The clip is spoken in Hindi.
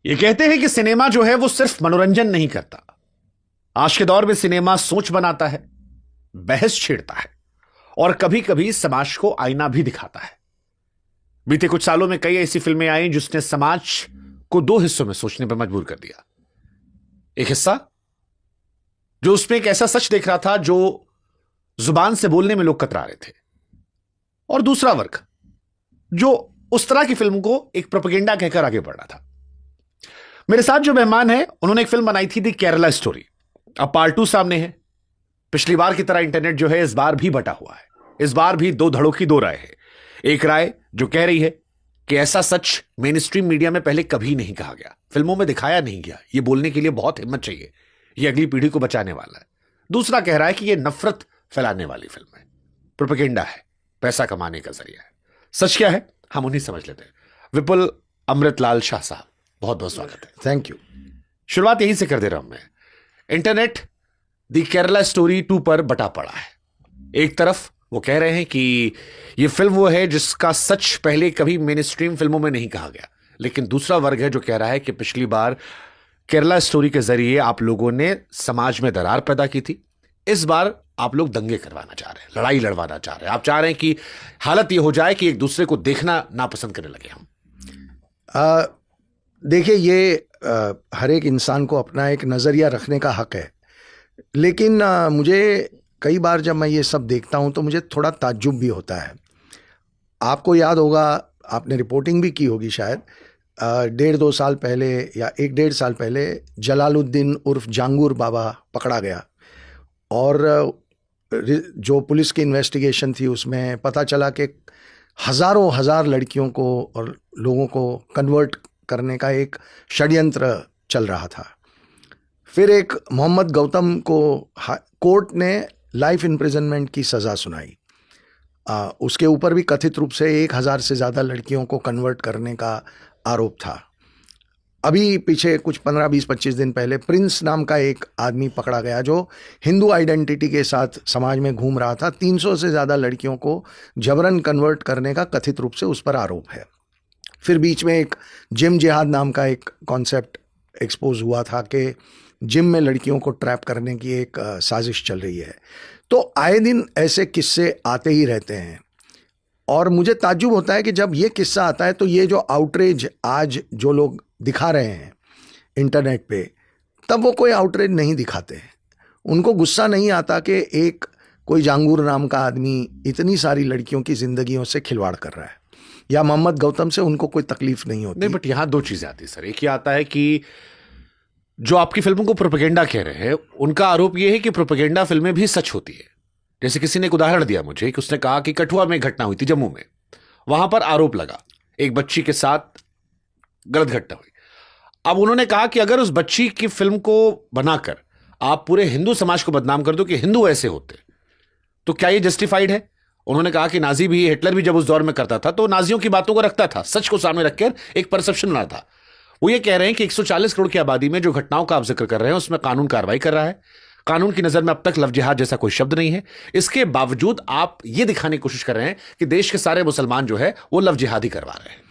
ये कहते हैं कि सिनेमा जो है वो सिर्फ मनोरंजन नहीं करता। आज के दौर में सिनेमा सोच बनाता है, बहस छेड़ता है और कभी कभी समाज को आईना भी दिखाता है। बीते कुछ सालों में कई ऐसी फिल्में आई जिसने समाज को दो हिस्सों में सोचने पर मजबूर कर दिया। एक हिस्सा जो उसमें एक ऐसा सच देख रहा था जो जुबान से बोलने में लोग कतरा रहे थे, और दूसरा वर्ग जो उस तरह की फिल्म को एक प्रोपेगेंडा कहकर आगे बढ़ रहा था। मेरे साथ जो मेहमान है उन्होंने एक फिल्म बनाई थी द केरला स्टोरी। अब पार्ट 2 सामने है। पिछली बार की तरह इंटरनेट जो है इस बार भी बटा हुआ है। इस बार भी दो धड़ों की दो राय है। एक राय जो कह रही है कि ऐसा सच मेन स्ट्रीम मीडिया में पहले कभी नहीं कहा गया, फिल्मों में दिखाया नहीं गया, यह बोलने के लिए बहुत हिम्मत चाहिए, यह अगली पीढ़ी को बचाने वाला है। दूसरा कह रहा है कि यह नफरत फैलाने वाली फिल्म है, प्रोपेगेंडा है, पैसा कमाने का जरिया है। सच क्या है हम उन्हीं समझ लेते हैं। विपुल अमृतलाल शाह साहब, बहुत बहुत स्वागत है। Thank you. शुरुआत यहीं से कर दे रहा हूं मैं। इंटरनेट द केरला स्टोरी 2 पर बटा पड़ा है। एक तरफ वो कह रहे हैं कि ये फिल्म वो है जिसका सच पहले कभी मेन स्ट्रीम फिल्मों में नहीं कहा गया, लेकिन दूसरा वर्ग है जो कह रहा है कि पिछली बार केरला स्टोरी के जरिए आप लोगों ने समाज में दरार पैदा की थी, इस बार आप लोग दंगे करवाना चाह रहे हैं, लड़ाई लड़वाना चाह रहे हैं। आप चाह रहे हैं कि हालत ये हो जाए कि एक दूसरे को देखना नापसंद करने लगे हम। देखिए, ये हर एक इंसान को अपना एक नज़रिया रखने का हक है, लेकिन मुझे कई बार जब मैं ये सब देखता हूँ तो मुझे थोड़ा ताज्जुब भी होता है। आपको याद होगा, आपने रिपोर्टिंग भी की होगी शायद, 1.5-2 साल पहले या 1-1.5 साल पहले जलालुद्दीन उर्फ जांगूर बाबा पकड़ा गया, और जो पुलिस की इन्वेस्टिगेशन थी उसमें पता चला कि हज़ार लड़कियों को और लोगों को कन्वर्ट करने का एक षड्यंत्र चल रहा था। फिर एक मोहम्मद गौतम को कोर्ट ने लाइफ इम्प्रिजनमेंट की सज़ा सुनाई। उसके ऊपर भी कथित रूप से 1000 से ज़्यादा लड़कियों को कन्वर्ट करने का आरोप था। अभी पीछे कुछ 15-20-25 दिन पहले प्रिंस नाम का एक आदमी पकड़ा गया जो हिंदू आइडेंटिटी के साथ समाज में घूम रहा था। 300 से ज़्यादा लड़कियों को जबरन कन्वर्ट करने का कथित रूप से उस पर आरोप है। फिर बीच में एक जिम जिहाद नाम का एक कॉन्सेप्ट एक्सपोज हुआ था कि जिम में लड़कियों को ट्रैप करने की एक साजिश चल रही है। तो आए दिन ऐसे किस्से आते ही रहते हैं, और मुझे ताज्जुब होता है कि जब ये किस्सा आता है तो ये जो आउटरेज आज जो लोग दिखा रहे हैं इंटरनेट पे, तब वो कोई आउटरेज नहीं दिखाते। उनको गुस्सा नहीं आता कि एक कोई जांगूर नाम का आदमी इतनी सारी लड़कियों की जिंदगियों से खिलवाड़ कर रहा है, या मोहम्मद गौतम से उनको कोई तकलीफ नहीं होती। नहीं, बट यहां दो चीजें आती है सर। एक ये आता है कि जो आपकी फिल्मों को प्रोपेगेंडा कह रहे हैं, उनका आरोप यह है कि प्रोपेगेंडा फिल्में भी सच होती है। जैसे किसी ने एक उदाहरण दिया मुझे कि उसने कहा कि कठुआ में घटना हुई थी, जम्मू में, वहां पर आरोप लगा एक बच्ची के साथ गलत घटना हुई। अब उन्होंने कहा कि अगर उस बच्ची की फिल्म को बनाकर आप पूरे हिंदू समाज को बदनाम कर दो कि हिंदू ऐसे होते, तो क्या ये जस्टिफाइड है? उन्होंने कहा कि नाजी भी, हिटलर भी जब उस दौर में करता था तो नाजियों की बातों को रखता था, सच को सामने रखकर एक परसेप्शन बना था। वो ये कह रहे हैं कि 140 करोड़ की आबादी में जो घटनाओं का आप जिक्र कर रहे हैं उसमें कानून कार्रवाई कर रहा है। कानून की नजर में अब तक लव जिहाद जैसा कोई शब्द नहीं है। इसके बावजूद आप ये दिखाने की कोशिश कर रहे हैं कि देश के सारे मुसलमान जो है वो लव जिहाद ही करवा रहे हैं।